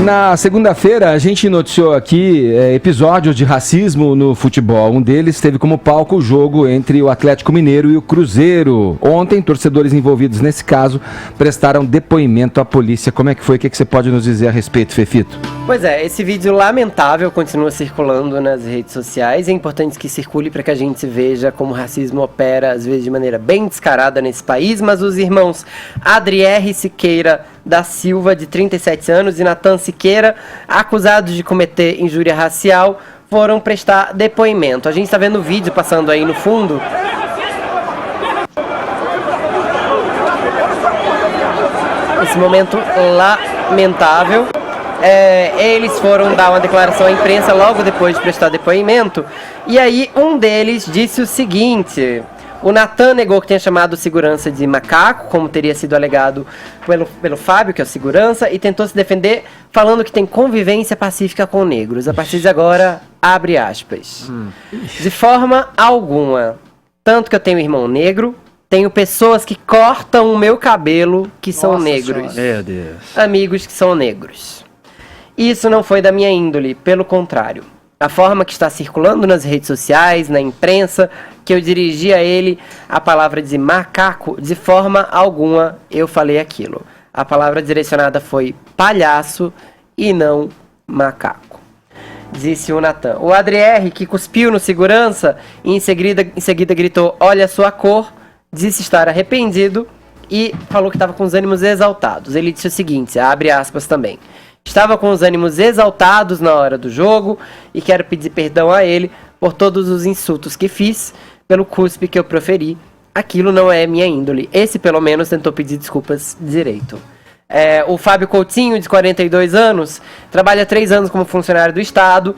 Na segunda-feira, a gente noticiou aqui episódios de racismo no futebol. Um deles teve como palco o jogo entre o Atlético Mineiro e o Cruzeiro. Ontem, torcedores envolvidos nesse caso prestaram depoimento à polícia. Como é que foi? O que você pode nos dizer a respeito, Fefito? Pois é, esse vídeo lamentável continua circulando nas redes sociais. É importante que circule para que a gente veja como o racismo opera, às vezes de maneira bem descarada nesse país. Mas os irmãos Adrier Siqueira da Silva, de 37 anos, e Natan Siqueira, acusados de cometer injúria racial, foram prestar depoimento. A gente está vendo o vídeo passando aí no fundo. Esse momento lamentável. Eles foram dar uma declaração à imprensa logo depois de prestar depoimento. E aí um deles disse o seguinte: o Natan negou que tenha chamado o segurança de macaco, como teria sido alegado pelo Fábio, que é o segurança, e tentou se defender falando que tem convivência pacífica com negros. A partir de agora, abre aspas. De forma alguma. Tanto que eu tenho irmão negro, tenho pessoas que cortam o meu cabelo que são negros. Meu Deus. Amigos que são negros. Isso não foi da minha índole, pelo contrário. A forma que está circulando nas redes sociais, na imprensa, que eu dirigi a ele a palavra de macaco, de forma alguma eu falei aquilo. A palavra direcionada foi palhaço e não macaco, disse o Natan. O Adrier, que cuspiu no segurança e em seguida gritou, olha a sua cor, disse estar arrependido e falou que estava com os ânimos exaltados. Ele disse o seguinte, abre aspas também: estava com os ânimos exaltados na hora do jogo e quero pedir perdão a ele por todos os insultos que fiz, pelo cuspe que eu proferi. Aquilo não é minha índole. Esse, pelo menos, tentou pedir desculpas direito. O Fábio Coutinho, de 42 anos, trabalha 3 anos como funcionário do estádio,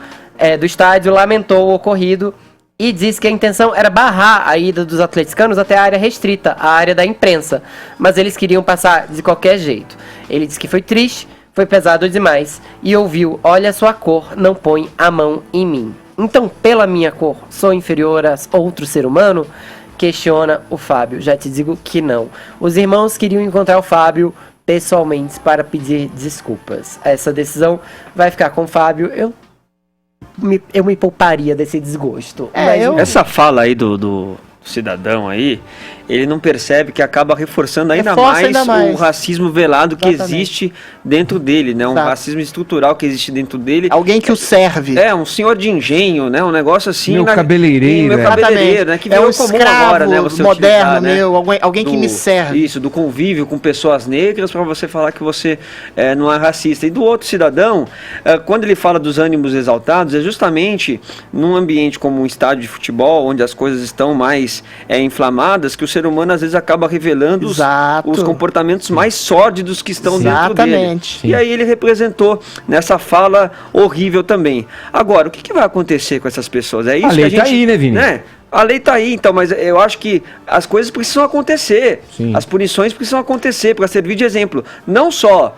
lamentou o ocorrido e disse que a intenção era barrar a ida dos atleticanos até a área restrita, a área da imprensa, mas eles queriam passar de qualquer jeito. Ele disse que foi triste, foi pesado demais e ouviu, olha a sua cor, não põe a mão em mim. Então, pela minha cor, sou inferior a outro ser humano? Questiona o Fábio. Já te digo que não. Os irmãos queriam encontrar o Fábio pessoalmente para pedir desculpas. Essa decisão vai ficar com o Fábio. Eu me pouparia desse desgosto. Essa fala aí do cidadão aí, ele não percebe que acaba reforçando ainda mais o racismo velado que existe dentro dele, né? Um racismo estrutural que existe dentro dele. Alguém que o serve. Um senhor de engenho, né? Um negócio assim. Meu cabeleireiro. Né? Que virou comum agora, né? Você moderno, utilizar, né? alguém que me serve. Isso, do convívio com pessoas negras para você falar que você não é racista. E do outro cidadão, quando ele fala dos ânimos exaltados, é justamente num ambiente como um estádio de futebol, onde as coisas estão mais inflamadas, que o ser humano às vezes acaba revelando os comportamentos mais sórdidos que estão dentro dele. Sim. E aí ele representou nessa fala horrível também. Agora, o que vai acontecer com essas pessoas? É isso a lei que a gente, tá aí, né, Vini? Né? A lei tá aí, então, mas eu acho que as coisas precisam acontecer. Sim. As punições precisam acontecer para servir de exemplo. Não só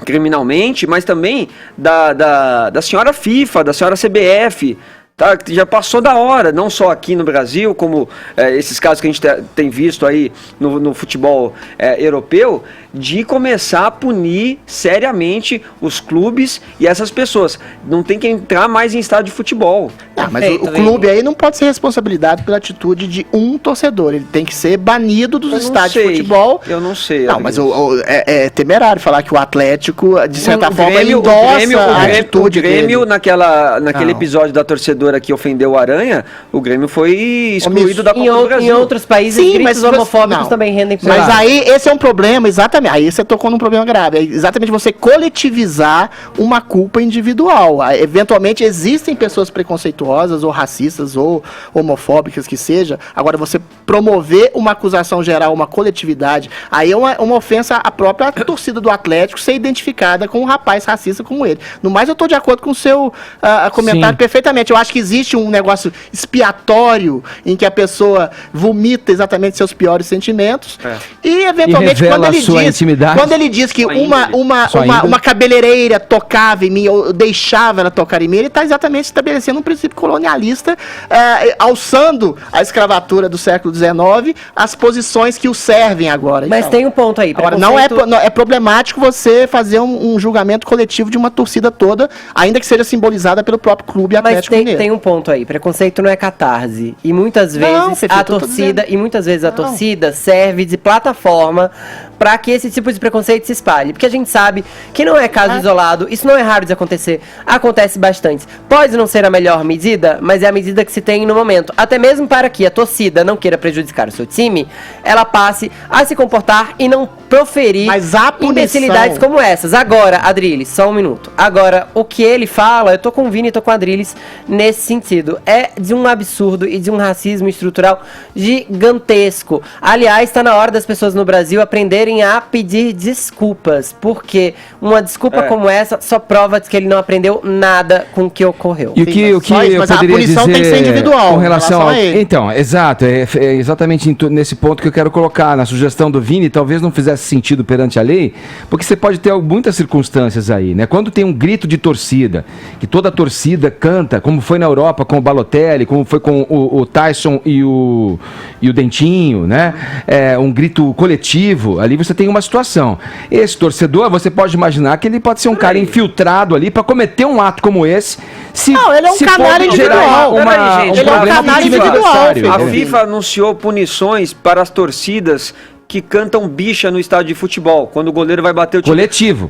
criminalmente, mas também da senhora FIFA, da senhora CBF. Tá, já passou da hora, não só aqui no Brasil, como esses casos que a gente tem visto aí no futebol europeu, de começar a punir seriamente os clubes e essas pessoas. Não tem que entrar mais em estádio de futebol. Mas o clube aí não pode ser responsabilizado pela atitude de um torcedor. Ele tem que ser banido dos estádios de futebol. Eu não sei. Não, mas é temerário falar que o Atlético, de certa forma, endossa a atitude dele. O Grêmio, dele. naquele episódio da torcedora que ofendeu o Aranha, o Grêmio foi excluído da Copa do Brasil. Em outros países, gritos homofóbicos também rendem por Mas aí, esse é um problema, exatamente. Aí você tocou num problema grave. É exatamente você coletivizar uma culpa individual. Eventualmente, existem pessoas preconceituosas, ou racistas, ou homofóbicas, que seja. Agora, você promover uma acusação geral, uma coletividade, aí é uma ofensa à própria torcida do Atlético ser identificada com um rapaz racista como ele. No mais, eu estou de acordo com o seu comentário perfeitamente. Eu acho que existe um negócio expiatório em que a pessoa vomita exatamente seus piores sentimentos. E, eventualmente, E revela a sua intimidade. quando ele diz que Sua índole. uma cabeleireira tocava em mim, ou deixava ela tocar em mim, ele está exatamente estabelecendo um princípio colonialista, alçando a escravatura do século XIX às posições que o servem agora. Mas tem um ponto aí. Agora, preconceito- não é problemático você fazer um julgamento coletivo de uma torcida toda, ainda que seja simbolizada pelo próprio clube Mas Atlético Mineiro. tem um ponto aí, preconceito não é catarse. E muitas vezes Não, Fefe, a eu tô torcida, dizendo. e muitas vezes a Não. torcida serve de plataforma para que esse tipo de preconceito se espalhe. Porque a gente sabe que não é caso isolado, isso não é raro de acontecer, acontece bastante. Pode não ser a melhor medida, mas é a medida que se tem no momento. Até mesmo para que a torcida não queira prejudicar o seu time, ela passe a se comportar e não proferir Mas a punição- imbecilidades como essas. Agora, Adriles, só um minuto. Agora, o que ele fala, eu tô com o Vini e tô com o Adriles nesse sentido. É de um absurdo e de um racismo estrutural gigantesco. Aliás, tá na hora das pessoas no Brasil aprenderem a pedir desculpas. Porque uma desculpa como essa só prova de que ele não aprendeu nada com o que ocorreu. E o que, Sim, o que só isso, eu mas a poderia punição dizer tem que ser individual com em relação relação ao... a ele. Então, exato, é exatamente nesse ponto que eu quero colocar. Na sugestão do Vini, talvez não fizesse sentido perante a lei, porque você pode ter muitas circunstâncias aí, né? Quando tem um grito de torcida, que toda a torcida canta, como foi na Europa com o Balotelli, como foi com o Tyson e o Dentinho, né? Um grito coletivo, ali você tem uma situação. Esse torcedor, você pode imaginar que ele pode ser um cara infiltrado ali para cometer um ato como esse. Não, ele é um se canalha for gerar individual. Peraí, gente, um ele é um problema canalha pro time individual, adversário, filho. A entendeu? FIFA anunciou punições para as torcidas que cantam bicha no estádio de futebol, quando o goleiro vai bater o time.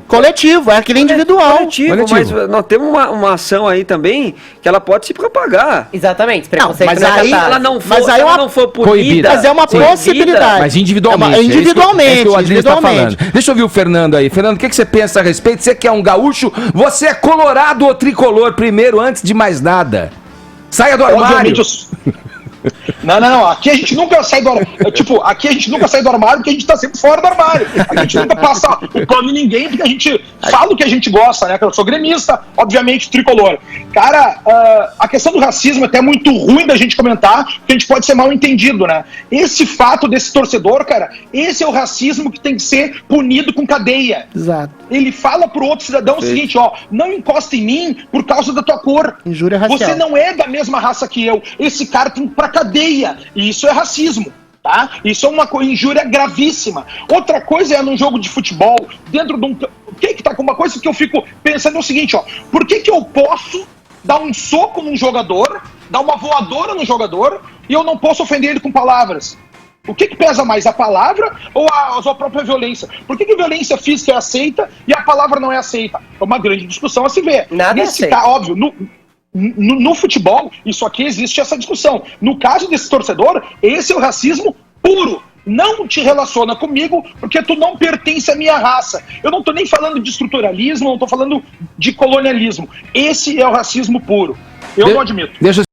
Coletivo. É aquele individual. Coletivo, mas nós temos uma ação aí também que ela pode se propagar. Exatamente, preconceito mas não, é aí- catarse. Ela não for, Mas aí ela uma- não for punida, Proibida. Mas é uma proibida, possibilidade. Mas individualmente. É individualmente, É isso que o Adriles está individualmente. falando. Deixa eu ouvir o Fernando aí. Fernando, o que você pensa a respeito? Você que é um gaúcho, você é colorado ou tricolor primeiro, antes de mais nada? Saia do armário. Obviamente, Não. Aqui a gente nunca sai do armário. Aqui a gente nunca sai do armário porque a gente tá sempre fora do armário. A gente nunca passa o pano em ninguém porque a gente fala o que a gente gosta, né? Eu sou gremista, obviamente, tricolor. Cara, a questão do racismo é até muito ruim da gente comentar, porque a gente pode ser mal entendido, né? Esse fato desse torcedor, cara, esse é o racismo que tem que ser punido com cadeia. Exato. Ele fala pro outro cidadão o seguinte, não encosta em mim por causa da tua cor. Injúria racial. Você não é da mesma raça que eu. Esse cara tem que ir pra cadeia. E isso é racismo. Tá? Isso é uma injúria gravíssima. Outra coisa é num jogo de futebol, dentro de um... O que tá com uma coisa que eu fico pensando é o seguinte, por que eu posso dar um soco num jogador, dar uma voadora no jogador, e eu não posso ofender ele com palavras? O que pesa mais, a palavra ou a própria violência? Por que a violência física é aceita e a palavra não é aceita? É uma grande discussão a se ver. Nada é aceito. Óbvio, no futebol, isso aqui existe essa discussão. No caso desse torcedor, esse é o racismo puro. Não te relaciona comigo porque tu não pertence à minha raça. Eu não tô nem falando de estruturalismo, não tô falando de colonialismo. Esse é o racismo puro. Eu não admito. Deixa eu